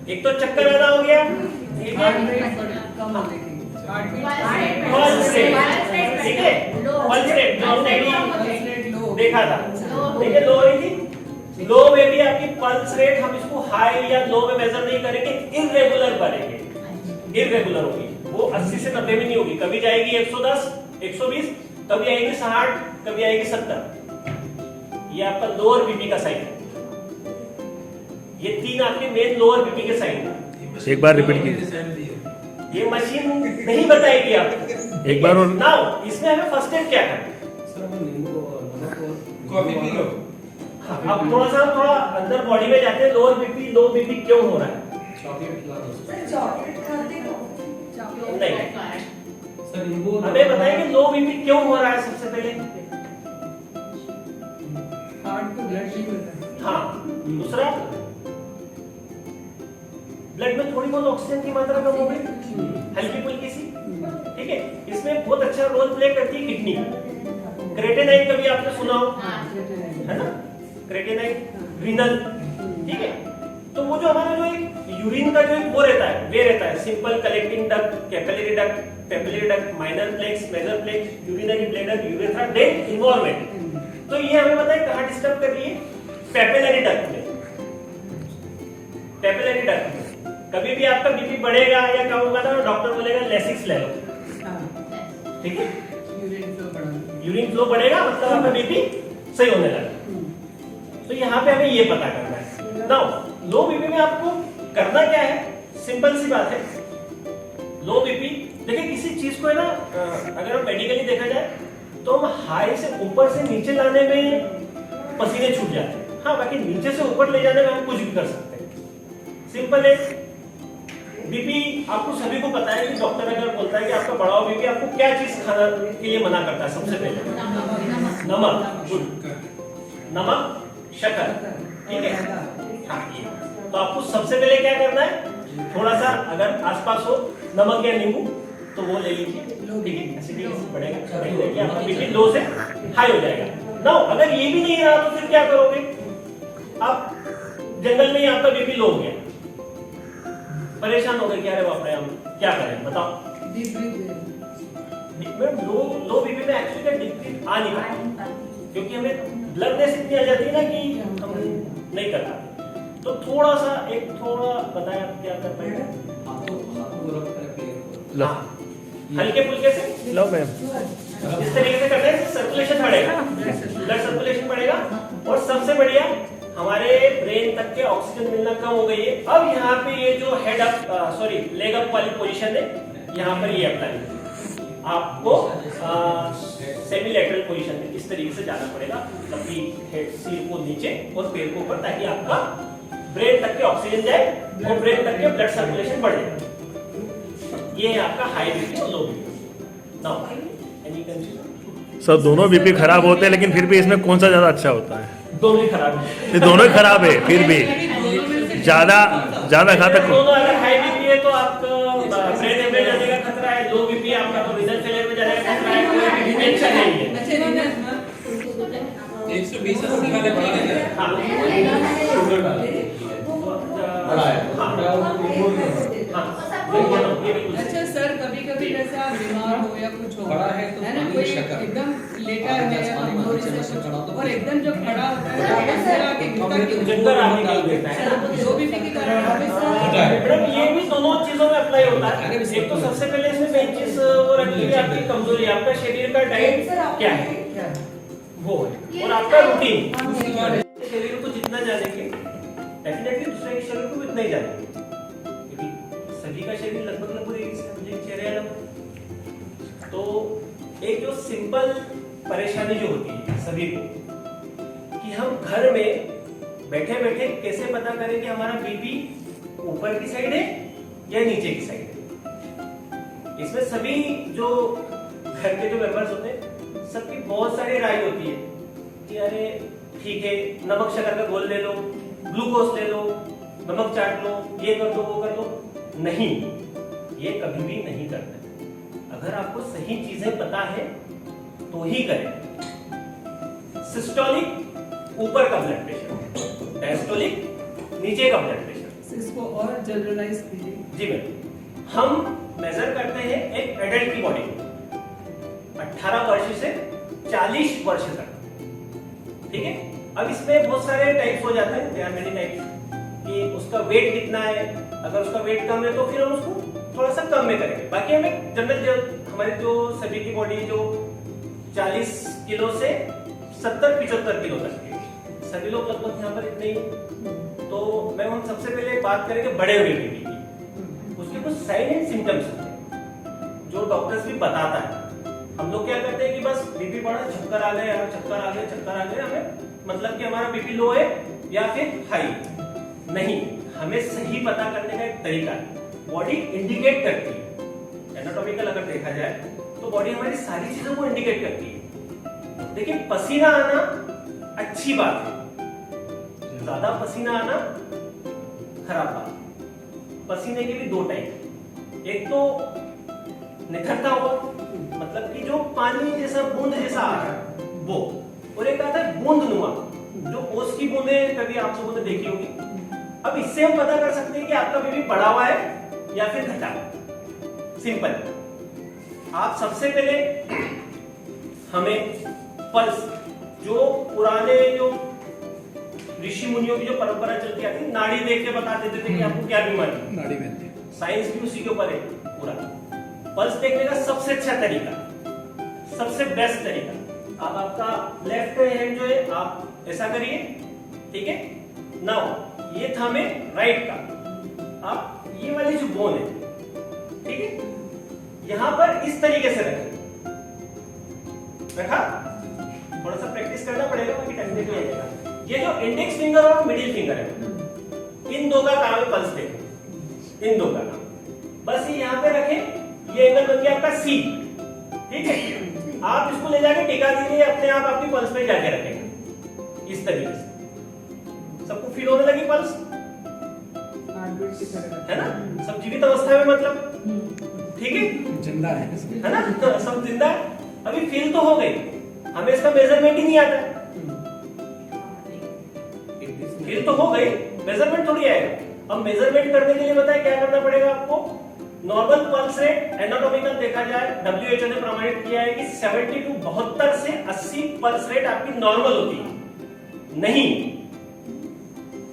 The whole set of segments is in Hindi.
एक तो चक्कर आना हो गया, ठीक है, पल्स रेट, ठीक है, पल्स रेट जो हमने देखा था, ठीक है, लो रही थी। लो में भी आपकी पल्स रेट हम इसको हाई या लो में मेजर नहीं करेंगे, इररेगुलर करेंगे, इररेगुलर होगी वो 80 से 90 में नहीं होगी, कभी जाएगी 110, 120, कभी आएगी 60, कभी आएगी 70। ये आपका लोअर बीपी का साइन है। ये तीन आपके मेन लोअर बीपी के साइन है। एक बार रिपीट कीजिए। ये मशीन नहीं बताएगी आप एक बार और नाउ इसमें हमें फर्स्ट एड क्या करना है? Coffee P low. हाँ, अब थोड़ा अंदर बॉडी में जाते हैं, लोअर बीपी लो बीपी क्यों हो रहा है? चॉकलेट खिला दो चॉकलेट खाते हो? सर इनको हमें बताएं कि लो बीपी क्यों हो रहा है सबसे पहले। हार्ट को ब्लड नहीं मिलता। हाँ, दूसरा ब्लड में थोड़ी बहुत ऑक्सीजन की मात्रा कम हो गई, हल्की फुल्की सी, ठीक है। इसमें बहुत अच्छा रोल प्ले करती है किडनी। क्रेटेनाइन कभी आपने सुना हो, है ना, क्रेटेनाइन रीनल, ठीक है। तो वो जो हमारा जो एक यूरिन का जो एक वो रहता है, वे रहता है simple collecting duct, capillary duct, papillary duct, minor calyx, major calyx, urinary bladder, urethra, then involvement. तो ये हमें बताए कहाँ डिस्टर्ब कर रही है? पेपिलरी डक्ट में, पेपिलरी डक्ट में। कभी भी आपका बीपी बढ़ेगा या कम होगा तो डॉक्टर बोलेगा लेसिक्स ले लो, ठीक है, यूरिन फ्लो बढ़ेगा मतलब आपका बीपी सही होने लगा। तो यहाँ पे हमें ये पता करना है। नाउ लो बीपी में आपको करना क्या है? सिंपल सी बात है। लो बीपी देखिए किसी चीज को है ना, अगर हम मेडिकली देखा जाए तो हम हाई से ऊपर से नीचे लाने में पसीने छूट जाते हैं, हाँ, बाकी नीचे से ऊपर ले जाने में हम कुछ भी कर सकते हैं। सिंपल है। बीपी आपको सभी को पता है कि डॉक्टर अगर बोलता है कि आपका बढ़ा हुआ बीपी, आपको क्या चीज खाना के लिए मना करता है सबसे पहले? नमक, गुड, नमक, शक्कर, ठीक है, हाँ। तो आपको सबसे पहले क्या करना है? थोड़ा सा अगर आसपास हो नमक या नींबू तो वो ले लीजिए, ठीक है, एसिडिटी बढ़ेगा, आपका बीपी लो से हाई हो जाएगा। नाउ अगर ये भी नहीं रहा तो फिर क्या करोगे? आप जंगल में ही आपका बीपी लो हो गया, परेशान हो गए, क्या रे बाप रे, हम क्या करें बताओ? लो बीपी में एक्चुअली डीप ब्रीथ आ नहीं पाता क्योंकि हमें ब्लडनेस इतनी आ जाती है ना कि हम नहीं कर पाते। तो थोड़ा सा बताया क्या कर पाएगा? लो हल्के फुल्के से लो मैम, इस तरीके से करने से सर्कुलेशन बढ़ेगा, ब्लड सर्कुलेशन बढ़ेगा, और सबसे बढ़िया हमारे ब्रेन तक के ऑक्सीजन मिलना कम हो गई है। अब यहाँ पे ये जो हेड अप लेग अप वाली पोजीशन है, यहाँ पर ये अप्लाई आपको सेमी लैटरल पोजीशन में इस तरीके से जाना पड़ेगा, अपनी हेड सिर को नीचे और पैर को ऊपर, ताकि आपका ब्रेन तक के ऑक्सीजन जाए और ब्रेन तक के ब्लड सर्कुलेशन बढ़ जाए। ये है आपका हाई बीपी और लो BP. Now any confusion? Sir दोनों बीपी खराब होते हैं, लेकिन फिर भी इसमें कौन सा ज्यादा अच्छा होता है? दोनों ही खराब है। ये दोनों ही खराब है, फिर भी ज्यादा घातक। दोनों अगर हाई बीपी है तो आपका ब्रेन हेमरेज जाने का खतरा है, लो बीपी है आपका तो रीनल फेलियर में जाने का खतरा है, कोई भी टेंशन नहीं है। 120 वाले बढ़ा देंगे। हाँ, शुगर डाल बड़ा है, अच्छा सर, कभी-कभी जैसे आप बीमार हो या कुछ हो, बड़ा है तो है ना, पानी कोई शक्कर। एकदम लेटा है या पानी कमजोरी चम्मच से से चढ़ा दो। और एकदम जब खड़ा होता है तो ऐसे आके गिरता क्यों? चक्कर आने का देता है ना। लो बीपी के कारण मैडम ये भी दोनों चीजों में अप्लाई होता है। एक तो सबसे पहले इसमें मेन चीज वो रखी है आपकी कमजोरी, आपका शरीर का डाइट क्या है वो है, और आपका रूटीन। शरीर को जितना जानेंगे डेफिनेटली दूसरे के शरीर को उतना ही जानेंगे, क्योंकि सभी का शरीर लगभग एक चेहरे अलग। तो एक जो सिंपल परेशानी जो होती है सभी को, कि हम घर में बैठे बैठे कैसे पता करें कि हमारा बीपी ऊपर की साइड है या नीचे की साइड है। इसमें सभी जो घर के जो मेंबर्स होते हैं सबकी बहुत सारी राय होती है कि अरे ठीक है, नमक शक्कर का घोल ले लो, ग्लूकोज ले लो, नमक चाट लो, ये कर दो वो कर लो। नहीं, ये कभी भी नहीं करना है। अगर आपको सही चीजें पता है तो ही करें। सिस्टोलिक ऊपर का ब्लड प्रेशर, डायस्टोलिक नीचे का ब्लड प्रेशर। इसको और जनरलाइज कीजिए। जी मैम, हम मेजर करते हैं एक एडल्ट की बॉडी को 18 वर्ष से 40 वर्ष तक, ठीक है। अब इसमें बहुत सारे टाइप्स हो जाते हैं, देयर आर मेनी टाइप्स, कि उसका वेट कितना है। अगर उसका वेट कम है तो फिर हम उसको थोड़ा सा कम में करेंगे। बाकी हमें जनरल हमारे जो सभी की बॉडी जो 40 किलो से 70-75 किलो तक है, सभी लोग लगभग यहाँ पर इतने ही। तो मैं हम सबसे पहले बात करेंगे बड़े हुए बीपी की। उसके कुछ साइन एंड सिम्टम्स होते हैं जो डॉक्टर्स भी बताता है। हम लोग क्या करते हैं कि बस बीपी बढ़ा, चक्कर आ गए, चक्कर आ गए, चक्कर आ गए, हमें मतलब कि हमारा बीपी लो है या फिर हाई नहीं। हमें सही पता करने का एक तरीका है, बॉडी इंडिकेट करती है। एनाटॉमिकल अगर देखा जाए तो बॉडी हमारी सारी चीजों को इंडिकेट करती है। देखिए, पसीना आना अच्छी बात है, ज्यादा पसीना आना खराब बात। पसीने के भी दो टाइप, एक तो निखरता हुआ, मतलब कि जो पानी जैसा बूंद जैसा आ रहा है वो, और एक आता है बूंदनुमा, जो ओस की बूंदें कभी आप लोगों ने देखी होगी। अब इससे हम पता कर सकते हैं कि आपका बीपी बढ़ा हुआ है या फिर घटा। सिंपल, आप सबसे पहले हमें पल्स, जो पुराने जो ऋषि मुनियों की जो परंपरा चलती आती, नाड़ी देख के बता देते थे कि आपको क्या बीमारी, नाड़ी में साइंस भी उसी के ऊपर है पूरा। पल्स देखने का सबसे अच्छा तरीका, सबसे बेस्ट तरीका, आप आपका लेफ्ट हैंड जो है आप ऐसा करिए, ठीक है। नाउ ये था में राइट का, आप ये वाली जो बोन है, ठीक है, यहां पर इस तरीके से रखें। रखा, थोड़ा सा प्रैक्टिस करना पड़ेगा, बाकी टेक्निक में आएगा। ये जो इंडेक्स फिंगर और मिडिल फिंगर है, इन दो का काम है पल्स देखो, इन दो का काम। बस ये यहाँ पे रखें, ये एंगल बन गया आपका सी, ठीक है। आप इसको ले जाके टिका दीजिए, अपने आप आपकी पल्स पे जाके रखेंगे इस तरीके से। सबको फील होने लगी पल्स, है ना, सब जीवित अवस्था में, मतलब ठीक है, जिंदा है ना, तो सब जिंदा है। अभी फील तो हो गई, हमें इसका मेजरमेंट ही नहीं आता। फील तो हो गई, मेजरमेंट थोड़ी आएगा। अब मेजरमेंट करने के लिए बताए क्या करना पड़ेगा आपको। नॉर्मल पल्स रेट एनाटॉमिकल देखा जाए, WHO ने प्रमाणित किया है कि 72 से 80 पल्स रेट आपकी नॉर्मल होती है। नहीं,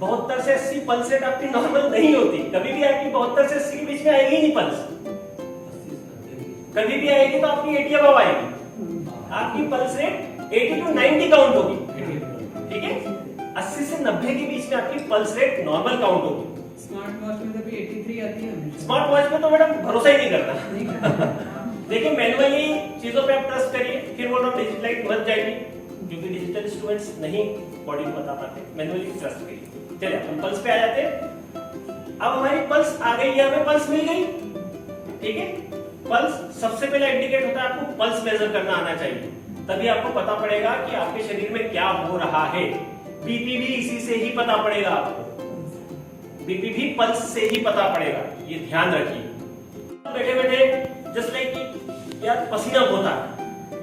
72 से 80 पल्स रेट आपकी नॉर्मल नहीं होती। कभी भी आपकी 72 से 80 के बीच में आएगी नहीं पल्स, कभी भी आएगी तो आपकी 80 अबव आएगी। आपकी पल्स रेट 80 to 90 काउंट होगी, ठीक है। 80 से 90 के बीच में आपकी पल्स रेट नॉर्मल काउंट होगी। स्मार्ट वॉच में तो भी 83 आती है। स्मार्ट वॉच में तो मैडम भरोसा ही नहीं करना। देखिए, मैनुअली चीजों पे आप ट्रस्ट करिए। फिर बोल रहा हूँ डिजिटलाइट मत जाएगी, क्योंकि डिजिटल इंस्ट्रूमेंट्स नहीं बॉडी को बता पाते। मैनुअली ट्रस्ट करिए। चलिए हम पल्स पे आ जाते हैं। अब हमारी पल्स आ गई है, हमें पल्स मिल गई, ठीक है। पल्स सबसे पहले इंडिकेट होता है, आपको पल्स मेजर करना आना चाहिए, तभी आपको पता पड़ेगा कि आपके शरीर में क्या हो रहा है। बीपी भी इसी से ही पता पड़ेगा आपको, बीपी भी पल्स से ही पता पड़ेगा, ये ध्यान रखिए। बैठे बैठे जस्ट लाइक कि यार पसीना बहुत आ रहा है,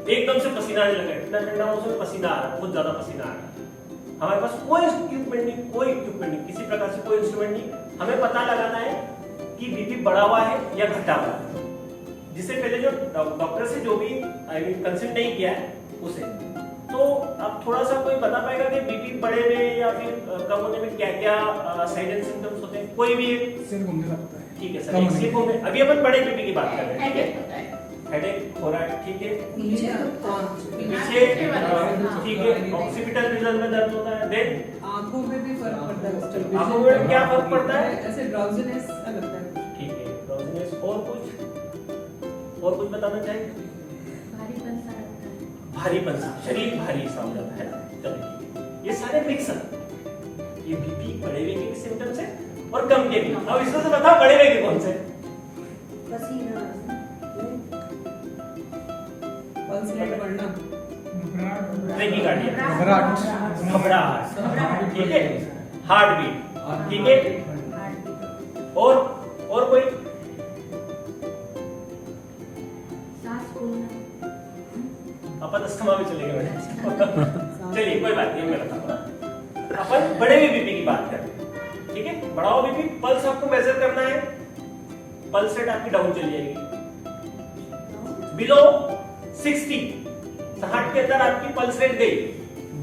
एकदम से पसीना आने लगा, इतना ठंडा मौसम पसीना आ रहा है, बहुत ज्यादा पसीना आ रहा है। हमारे पास कोई इक्विपमेंट नहीं, कोई इक्विपमेंट नहीं, किसी प्रकार से कोई इंस्ट्रूमेंट नहीं। हमें पता लगाना है कि बीपी बढ़ा हुआ है या घटा हुआ है, जिससे पहले जो डॉक्टर से जो भी कंसल्ट नहीं किया है उसे। तो आप थोड़ा सा कोई बता पाएगा कि बीपी बढ़े में या फिर कम होने में क्या क्या साइड एंड सिम्टम्स होते हैं? कोई भी सिर घूमने लगता है, ठीक है सर, सिर घूमने। अभी अपन बड़े बीपी की बात कर रहे हैं, ठीक है। हेडेक हो रहा है, ठीक है, पीछे ठीक है, ऑक्सीपिटल रीजन में दर्द होता है, देन आंखों में भी फर्क पड़ता है। आंखों में क्या फर्क पड़ता है? ऐसे ड्राउजीनेस लगता है, ठीक है, ड्राउजीनेस। और कुछ बताना चाहेंगे? भारीपन सा, शरीर भारी सा हो जाता है ना। चलिए, ये सारे मिक्सअप, ये बीपी बढ़े हुए के सिम्टम्स है और कम के भी। अब इसमें से बताओ बढ़े हुए के कौन से? पल्स रेट बढ़ना, ब्रेकिंग घबराहट, ठीक है, हार्ट बीट, ठीक है। और कोई? अपन अस्थमा में चले गए मैडम। चलिए कोई बात नहीं, मैं बताऊंगा। अपन बड़े हुए बीपी की बात करते हैं, ठीक है। बढ़ा हुआ बीपी मेजर करना है, पल्स रेट आपकी डाउन चली जाएगी, बिलो 60, 60 के अंदर आपकी पल्स रेट गई,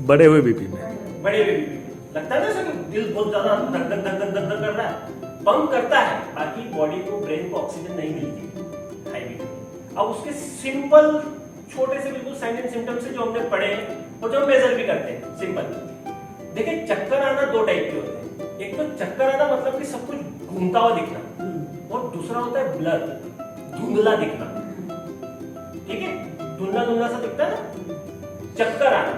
बड़े हुए बीपी में बड़े हुए बीपी लगता है ना सर दिल बहुत ज्यादा धक धक धक धक धक कर रहा है, पंप करता है, बाकी बॉडी को, ब्रेन को ऑक्सीजन नहीं मिलती हाई बीपी। अब उसके सिंपल छोटे से बिल्कुल साइन एंड सिम्टम्स से जो हमने पढ़े हैं और जो हम मेजर भी करते हैं, सिंपल। देखिए चक्कर आना दो टाइप के होते हैं, एक तो चक्कर आना मतलब कि सब कुछ घूमता हुआ दिखना, और दूसरा होता है ब्लर, धुंधला दिखना, ठीक है, धुंधला धुंधला सा दिखता है ना, चक्कर आना,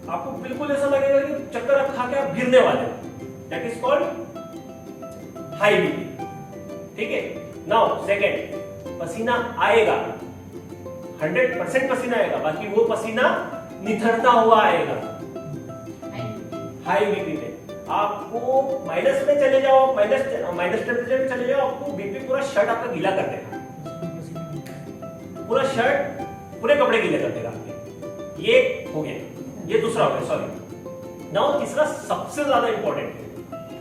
आपको बिल्कुल ऐसा लगेगा कि चक्कर आप खा के आप गिरने वाले हो, that is called high BP, ठीक है। नाउ सेकंड, पसीना आएगा, 100% पसीना आएगा, बाकी वो पसीना निथरता हुआ आएगा हाई बीपी में। आपको माइनस में चले जाओ, माइनस टेम्परेचर में चले जाओ, आपको बीपी पूरा शर्ट आपका गीला कर देगा, पूरा शर्ट पूरे कपड़े गीले कर देगा आपके। ये हो गया, ये दूसरा हो गया, सॉरी। नाउ तीसरा सबसे ज्यादा इंपॉर्टेंट,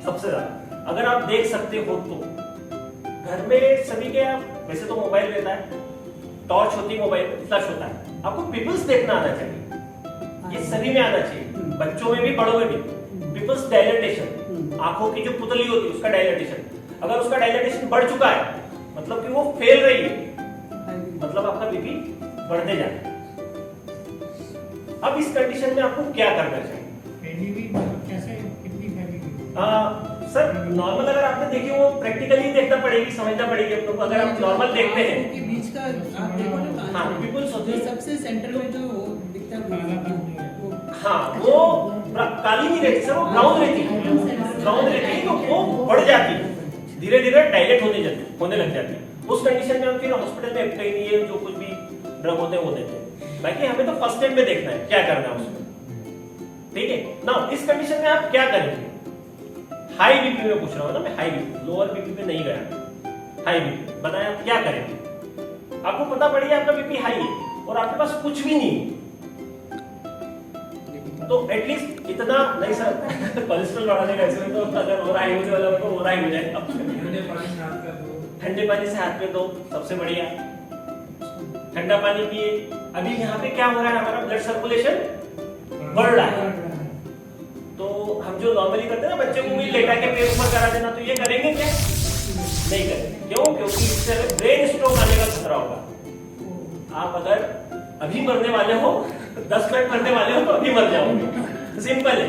सबसे ज्यादा अगर आप देख सकते हो तो घर में सभी के, आप वैसे तो मोबाइल रहता है, टॉर्च होती है, मोबाइल फ्लैश होता है, आपको पीपल्स देखना आना चाहिए, ये सभी में आना चाहिए, बच्चों में भी बड़ों में भी। पीपल्स डायलेटेशन, आंखों की जो पुतली होती है उसका डायलेटेशन, अगर उसका डायलेटेशन बढ़ चुका है मतलब कि वो फैल रही है, मतलब आपका बीपी बढ़ते जा रहा है। अब इस कंडीशन में आपको क्या करना चाहिए? कैसे कितनी फैलेगी? सर नॉर्मल अगर आपने देखी वो प्रैक्टिकली देखना पड़ेगी, समझना पड़ेगी अपने को। अगर आप नॉर्मल देखते हैं के बीच का आप देखो ना, हाँ, पीपल्स होती है, सबसे सेंटर में जो वो दिखता है वो, हाँ वो काली नहीं रहती सर, वो ब्राउन रहती है, ब्राउन रहती है, तो वो बढ़ जाती है, धीरे धीरे डायलेट होने लग जाती है। उस कंडीशन में हम फिर हॉस्पिटल में कहीं नहीं है, जो कुछ भी ड्रग होते हैं वो देते हैं, बाकी हमें तो फर्स्ट एड में देखना है क्या करना है उसमें, ठीक है ना। इस कंडीशन में आप क्या करेंगे? हाई बीपी में पूछ रहा हूं ना मैं, हाई बीपी, लोअर बीपी पे नहीं गया, हाई बीपी बनाया, क्या करेंगे? आपको पता पड़ गया आपका बीपी हाई है और आपके पास कुछ भी नहीं, तो एटलीस्ट इतना नहीं सर, कोलेस्ट्रॉल बढ़ा देगा ऐसे में, तो अगर हो रहा है होने वाला तो हो रहा ही हो जाएगा। ठंडे पानी से हाथ में दो, सबसे बढ़िया, ठंडा पानी पिए। अभी यहाँ पे क्या हो रहा है, हमारा ब्लड सर्कुलेशन बढ़ रहा है, तो हम जो नॉर्मली करते हैं ना, बच्चे को भी लेटा के पेट ऊपर करा देना, तो ये करेंगे क्या? नहीं करेंगे, क्यों? क्योंकि इससे ब्रेन स्ट्रोक आने का खतरा होगा। आप अगर अभी मरने वाले हो, 10 मिनट मरने वाले हो, तो अभी मर जाओगे, सिंपल है।